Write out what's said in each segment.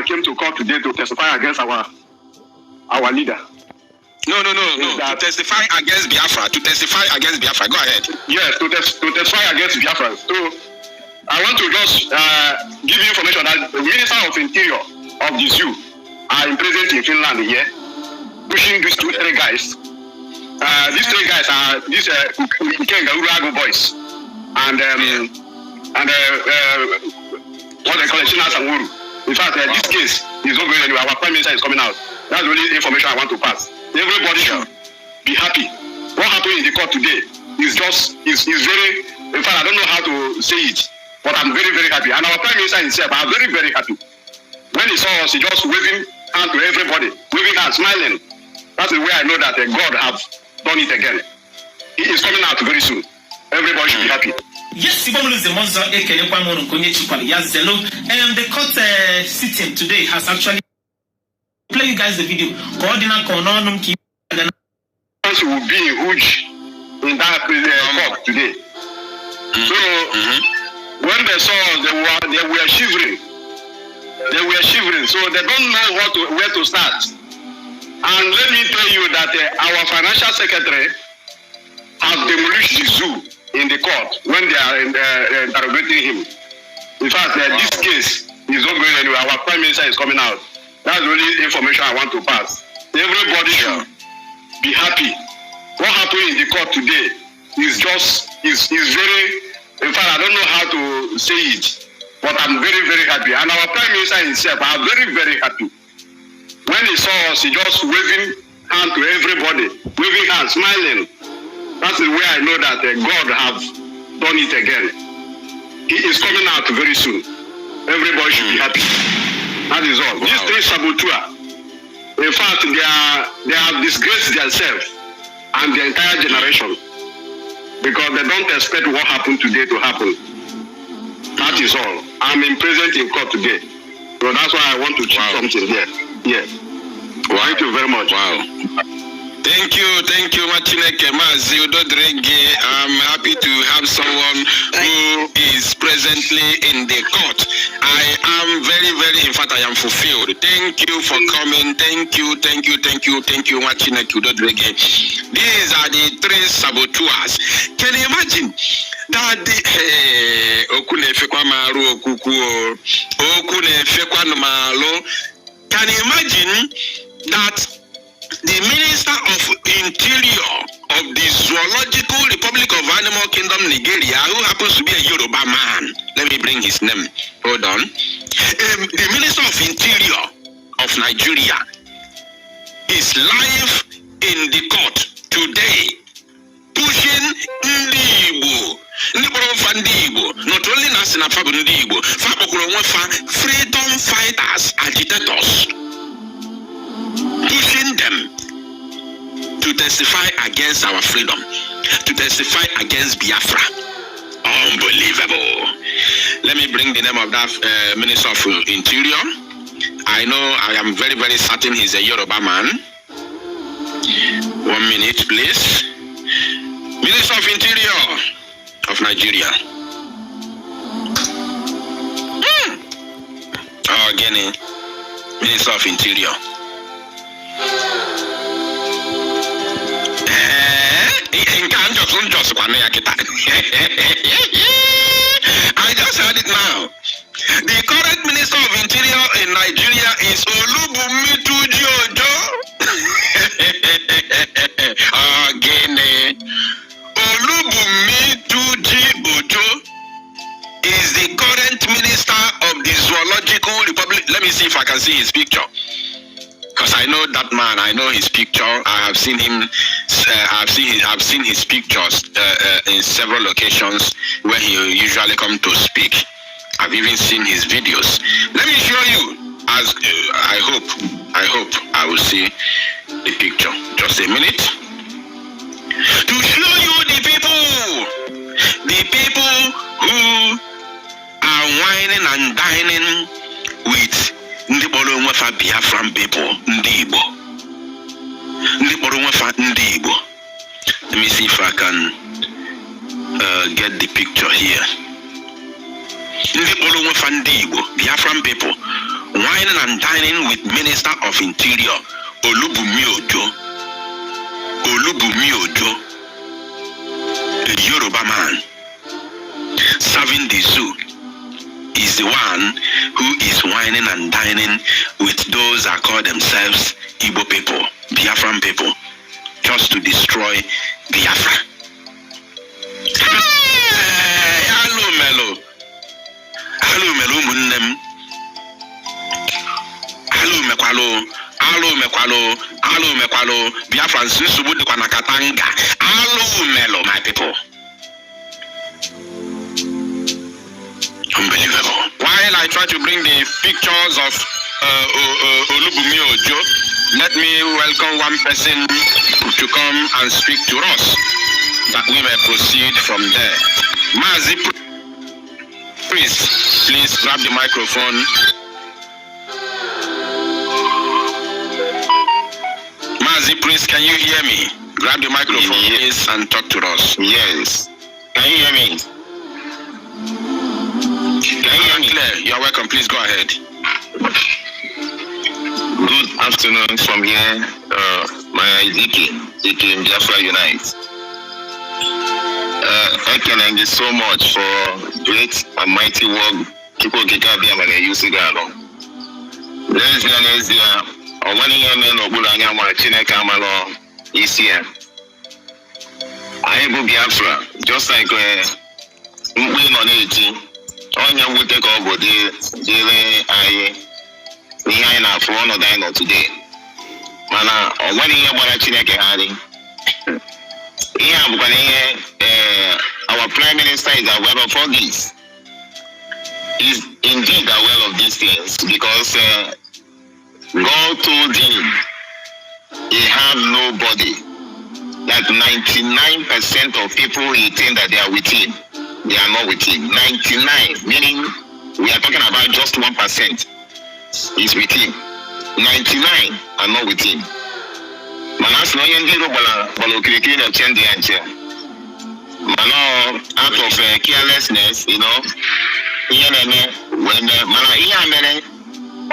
came to court today to testify against our leader. No. To testify against Biafra. To testify against Biafra. Go ahead. Yes, to testify against Biafra. So I want to just give you information that the Minister of Interior of the zoo are imprisoned in Finland here, pushing these three guys. These three guys are these Urago boys and what they call it, Chinas and Wuru. In fact, this case is not going anywhere. Our Prime Minister is coming out. That's the only information I want to pass. Everybody should be happy. What happened in the court today is very, in fact, I don't know how to say it, but I'm very, very happy. And our Prime Minister himself, I'm very, very happy. When he saw us, he just waving hand to everybody, waving hand, smiling. That's the way I know that God have done it again. He is coming out very soon. Everybody should be happy. Yes, the court sitting today has actually play you guys the video. Will be huge in that court today. So when they saw us, they were shivering. They were shivering, so they don't know where to start. And let me tell you that our financial secretary has demolished the zoo in the court when they are interrogating him. In fact, this case is not going anywhere. Our Prime Minister is coming out. That's the only information I want to pass. Everybody should be happy. What happened in the court today is very, in fact, I don't know how to say it, but I'm very, very happy. And our Prime Minister himself, I'm very, very happy. When he saw us, he just waving hand to everybody, waving hand, smiling. That's the way I know that God have done it again. He is coming out very soon. Everybody should be happy. That is all. These three saboteurs, in fact, they have disgraced themselves and the entire generation because they don't expect what happened today to happen. That is all. I'm present in court today. So that's why I want to check something there. Yeah. Wow. Thank you very much. Wow. Thank you, Machineke Mazi Udodrege. I'm happy to have someone who is presently in the court. I am very, very, in fact, I am fulfilled. Thank you for coming. Thank you, Machineke Udodrege. These are the three saboteurs. Can you imagine that can you imagine that the Minister of Interior of the Zoological Republic of Animal Kingdom, Nigeria, who happens to be a Yoruba man, let me bring his name, hold on. The Minister of Interior of Nigeria is live in the court today, pushing Ndibo. Not only Nasina Fabu Ndibo, freedom fighters, agitators, pushing them to testify against our freedom, to testify against Biafra. Unbelievable. Let me bring the name of that Minister of Interior. I know, I am very, very certain he's a Yoruba man. 1 minute, please. Minister of Interior of Nigeria. Oh, Guinea. Minister of Interior. I just heard it now. The current Minister of Interior in Nigeria is Olubunmi Tuji-Ojo. Again, Olubunmi Tuji-Ojo is the current Minister of the Zoological Republic. Let me see if I can see his picture. Because I know that man, I know his picture. I have seen him. I've seen his pictures in several locations where he usually come to speak. I've even seen his videos. Let me show you. As I hope I will see the picture. Just a minute to show you the people who are whining and dining with Ndibolo Nwefa Biafran people, Ndibo. Ndibolo Nwefa Ndibo. Let me see if I can get the picture here. Ndibolo Nwefa Ndibo, Biafran people whining and dining with Minister of Interior, Olubumi Ojo, a Yoruba man, serving the zoo, is the one who is whining and dining with those that call themselves Igbo people, Biafran people, just to destroy Biafra. Hello, Melo Munnem. Hello, Mekwalo, Biafran Susubu Kwanakatanga. Hello, Melo, my people. Unbelievable. While I try to bring the pictures of Olubumi Ojo, let me welcome one person to come and speak to us, that we may proceed from there. Mazi Priest, please grab the microphone. Mazi Priest, can you hear me? Grab the microphone, please, and talk to us. Yes. Can you hear me? Clear. You are welcome. Please go ahead. Good afternoon from here, my DK Biafra Unite. Thank you so much for great and mighty work. People get up there and use it. Lesbianesia, or one year men or Bulanya, Chineka Malo, is here. I go Biafra, just like we on 80. Onye nwute ka ọ bụ dịrị anyị ihe anyị na-afụ ọnọdụ anyị nọ today, mana ọ nwere ihe gbara Chineke harị. Ihe a bụkwa ihe our prime minister is aware of all this. He's indeed aware of these things because God told him he had nobody. Like 99% of people he think that they are with him. They are not with him. 99, meaning we are talking about just 1% is with him. 99 are not with him. Manas no yendiro bala kirikiri na chende anche. Mano out of carelessness, you know. When mana iya mere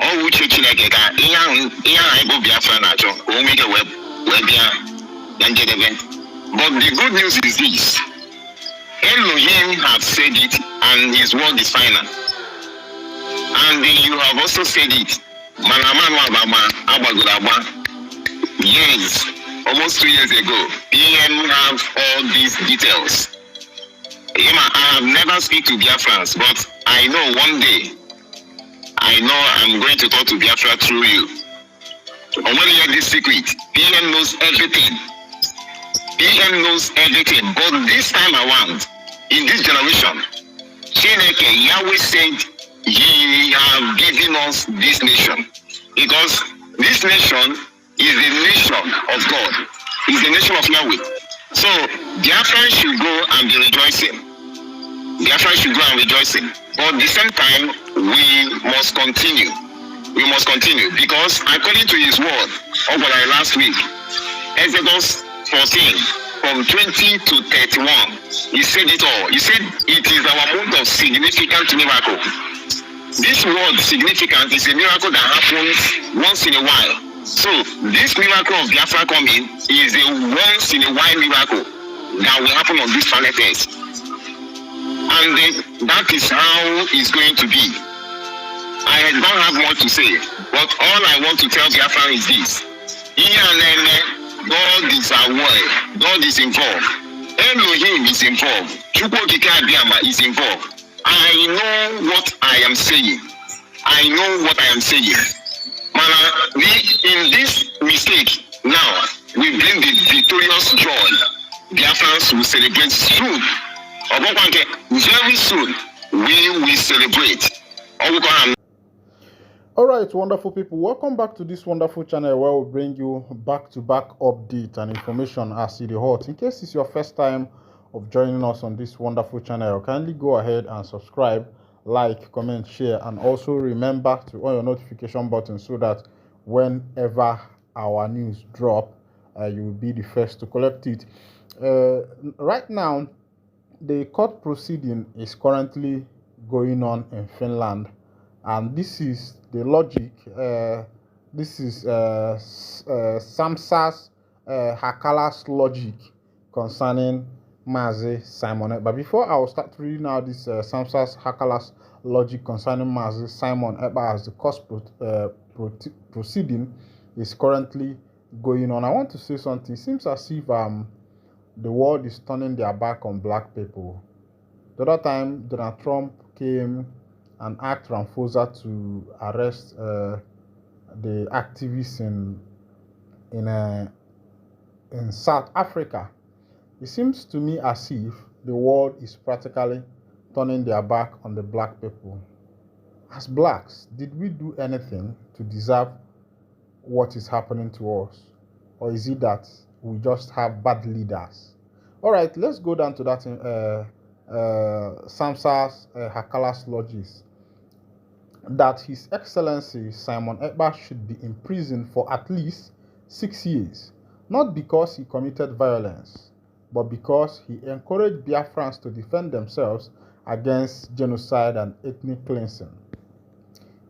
all uche Chineke ka iya aibo Biafra na cho. O make a web ya yanjedebe. But the good news is this. Elohim have said it, and his word is final. And you have also said it. Yes, almost 2 years ago, PM have all these details. I have never speak to Biafrans, but I know one day, I'm going to talk to Biafra through you. I want to hear this secret. PM knows everything. PM knows everything, but this time around, in this generation, Chineke, Yahweh said, He have given us this nation, because this nation is the nation of God, is the nation of Yahweh. So, Biafra should go and be rejoicing. Biafra should go and rejoicing. But at the same time, we must continue. We must continue, because according to His word, over last week, Exodus 14, from 20 to 31, he said it all. He said it is our month of significant miracle. This word significant is a miracle that happens once in a while. So this miracle of Biafra coming is a once in a while miracle that will happen on this planet Earth. And that is how it's going to be. I don't have much to say, but all I want to tell Biafra is this. God is aware. God is involved. Elohim is involved. Chukwokike Abiyama is involved. I know what I am saying. I know what I am saying. In this mistake, now, we bring the victorious joy. Biafrans will celebrate soon. Very soon, we will celebrate. Alright, wonderful people, welcome back to this wonderful channel where we bring you back-to-back updates and information as it is hot. In case it's your first time of joining us on this wonderful channel, kindly go ahead and subscribe, like, comment, share, and also remember to on your notification button so that whenever our news drop, you will be the first to collect it. Right now, the court proceeding is currently going on in Finland. And this is the logic. This is Samsa's Hakala's logic concerning Mazi Simon Ekpa. But before I will start reading out this Samsa's Hakala's logic concerning Mazi Simon Ekpa as the court proceeding is currently going on, I want to say something. It seems as if the world is turning their back on black people. The other time, Donald Trump came and asked Ramaphosa to arrest the activists in South Africa. It seems to me as if the world is practically turning their back on the black people. As blacks, did we do anything to deserve what is happening to us? Or is it that we just have bad leaders? All right, let's go down to that Samsa's Hakala's logic, that His Excellency Simon Ekpa should be imprisoned for at least 6 years, not because he committed violence, but because he encouraged Biafrans to defend themselves against genocide and ethnic cleansing.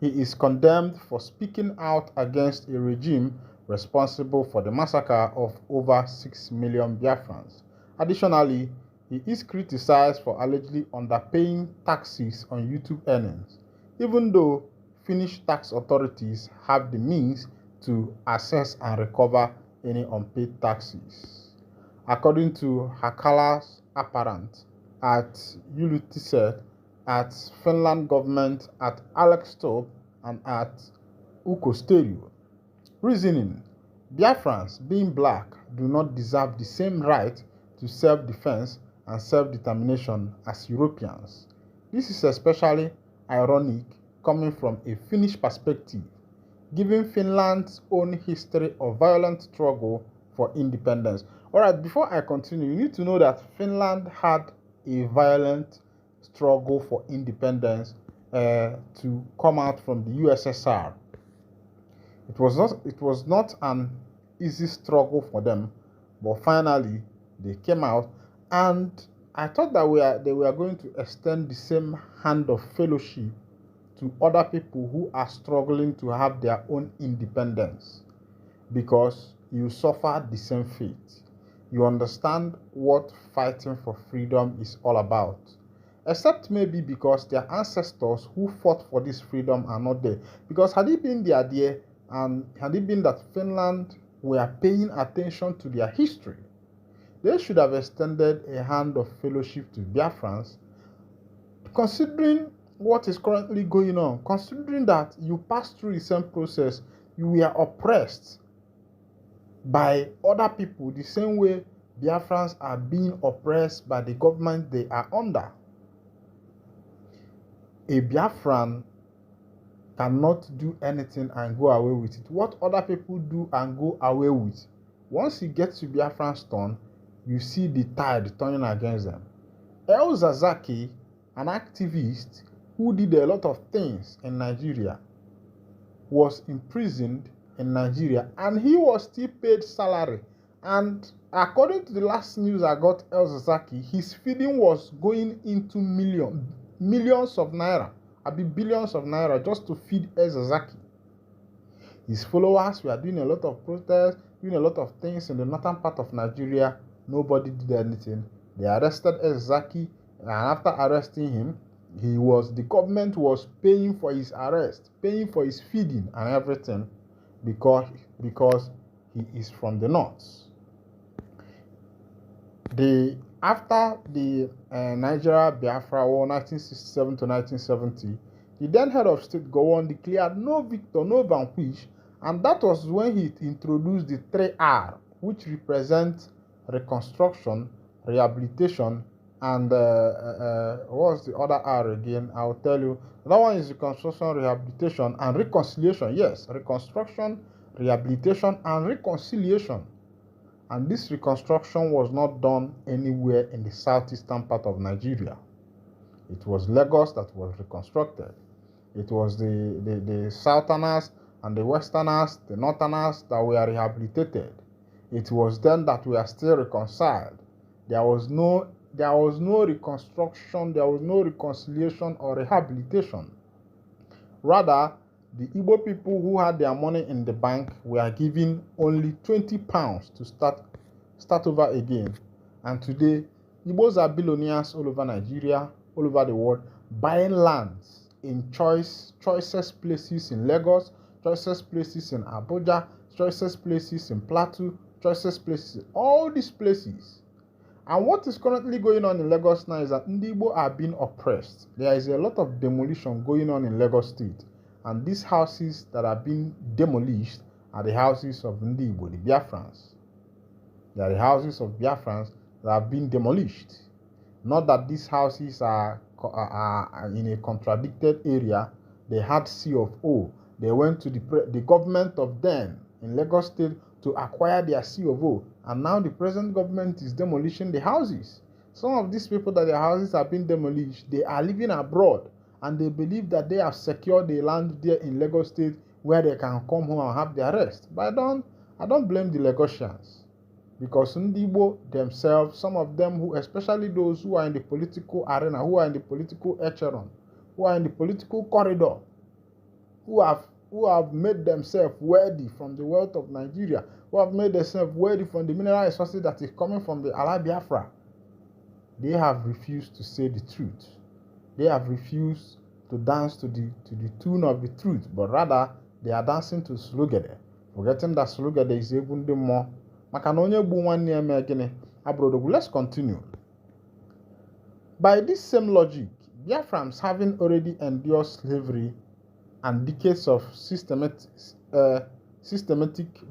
He is condemned for speaking out against a regime responsible for the massacre of over 6 million Biafrans. Additionally, he is criticized for allegedly underpaying taxes on YouTube earnings, even though Finnish tax authorities have the means to assess and recover any unpaid taxes. According to Hakala's apparent at Ylutiset, at Finland government, at Alex Stope, and at Uko Stereo. Reasoning: Biafrans, being black, do not deserve the same right to self-defense and self-determination as Europeans. This is especially ironic coming from a Finnish perspective, given Finland's own history of violent struggle for independence. All right, before I continue, you need to know that Finland had a violent struggle for independence to come out from the USSR. It was not an easy struggle for them, but finally they came out, and I thought that they were going to extend the same hand of fellowship to other people who are struggling to have their own independence, because you suffered the same fate. You understand what fighting for freedom is all about. Except maybe because their ancestors who fought for this freedom are not there. Because had it been their idea, and had it been that Finland were paying attention to their history, they should have extended a hand of fellowship to Biafrans, considering what is currently going on, considering that you passed through the same process, you were oppressed by other people the same way Biafrans are being oppressed by the government they are under. A Biafran cannot do anything and go away with it. What other people do and go away with, once you get to Biafran's turn, you see the tide turning against them. El Zazaki, an activist who did a lot of things in Nigeria, was imprisoned in Nigeria, and he was still paid salary. And according to the last news I got, El Zazaki, his feeding was going into millions of naira, billions of naira, just to feed El Zazaki. His followers were doing a lot of protests, doing a lot of things in the northern part of Nigeria. Nobody did anything. They arrested El Zazaki, and after arresting him, the government was paying for his arrest, paying for his feeding and everything, because he is from the north. After the Nigeria Biafra War 1967 to 1970, the then head of state Gowon declared no victor, no vanquish, and that was when he introduced the 3R, which represents reconstruction, rehabilitation, and what's the other R again? I'll tell you. That one is reconstruction, rehabilitation, and reconciliation. Yes, reconstruction, rehabilitation, and reconciliation. And this reconstruction was not done anywhere in the southeastern part of Nigeria. It was Lagos that was reconstructed. It was the southerners and the westerners, the northerners that were rehabilitated. It was them that were still reconciled. There was no reconstruction, there was no reconciliation or rehabilitation Rather, the Igbo people who had their money in the bank were given only 20 pounds to start over again. And today, Igbos are billionaires all over Nigeria, all over the world, buying lands in choicest places in Lagos, choicest places in Abuja, choicest places in Plateau, choicest places, all these places. And what is currently going on in Lagos now is that Igbo are being oppressed. There is a lot of demolition going on in Lagos State. And these houses that are being demolished are the houses of Igbo, the Biafrans. They are the houses of Biafrans that have been demolished. Not that these houses are in a contradicted area. They had CFO. They went to the government of then in Lagos State to acquire their CFO. And now the present government is demolishing the houses. Some of these people that their houses have been demolished, they are living abroad. And they believe that they have secured the land there in Lagos State where they can come home and have their rest. But I don't blame the Lagosians. Because Igbo themselves, some of them who, especially those who are in the political arena, who are in the political echelon, who are in the political corridor, who have made themselves worthy from the wealth of Nigeria, who have made themselves worthy from the mineral resources that is coming from the Ala Biafra, they have refused to say the truth. They have refused to dance to the tune of the truth, but rather they are dancing to Slugede, forgetting that Slugede is even the more. Let's continue. By this same logic, Biafrans, having already endured slavery and decades of systematic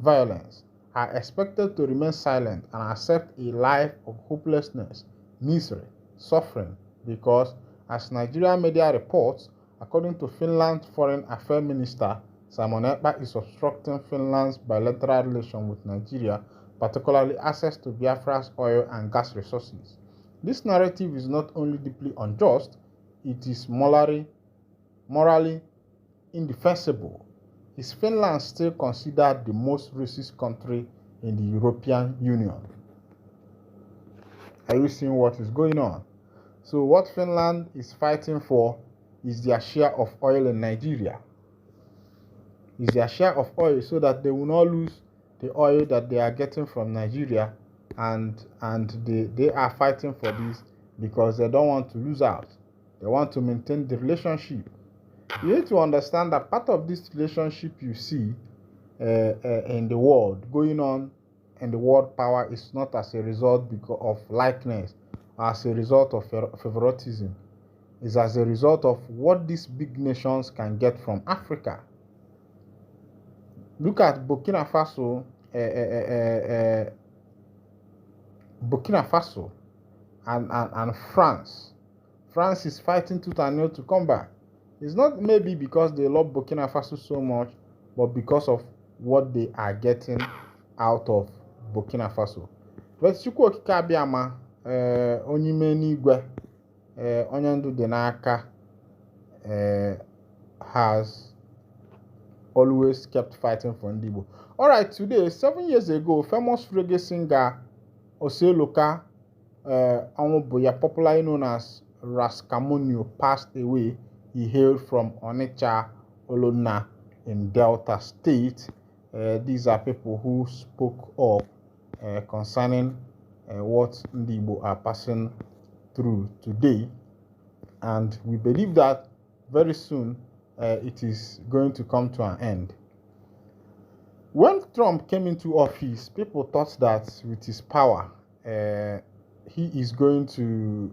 violence, are expected to remain silent and accept a life of hopelessness, misery, suffering, because, as Nigerian media reports, according to Finland's Foreign Affairs Minister, Simon Ekpa is obstructing Finland's bilateral relation with Nigeria, particularly access to Biafra's oil and gas resources. This narrative is not only deeply unjust, it is morally indefensible. Is Finland still considered the most racist country in the European Union? Are you seeing what is going on? So what Finland is fighting for is their share of oil in Nigeria. Is their share of oil so that they will not lose the oil that they are getting from Nigeria, and they are fighting for this because they don't want to lose out. They want to maintain the relationship. You need to understand that part of this relationship you see in the world going on in the world power is not as a result because of likeness, as a result of favoritism. It's as a result of what these big nations can get from Africa. Look at Burkina Faso, and France. France is fighting tooth and nail to come back. It's not maybe because they love Burkina Faso so much, but because of what they are getting out of Burkina Faso. But Chukwu Okike Abịama, onye ime n'igwe, onye ndu dị n'aka, has always kept fighting for Ndigbo. Alright, today, 7 years ago, famous reggae singer Oseloka Onwubuya, popularly known as Raskamonio, passed away. He hailed from Onitsha, Olona in Delta State. These are people who spoke up concerning what Ndigbo are passing through today. And we believe that very soon it is going to come to an end. When Trump came into office, people thought that with his power, he is going to,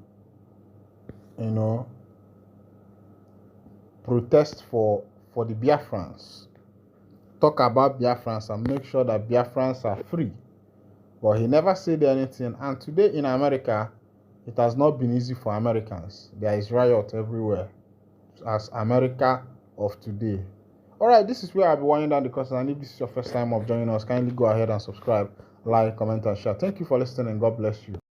protest for the Biafrans, talk about Biafrans and make sure that Biafrans are free. But he never said anything. And today in America, it has not been easy for Americans. There is riot everywhere, as America of today. Alright, this is where I'll be winding down the course, and if this is your first time of joining us, kindly go ahead and subscribe, like, comment, and share. Thank you for listening, and God bless you.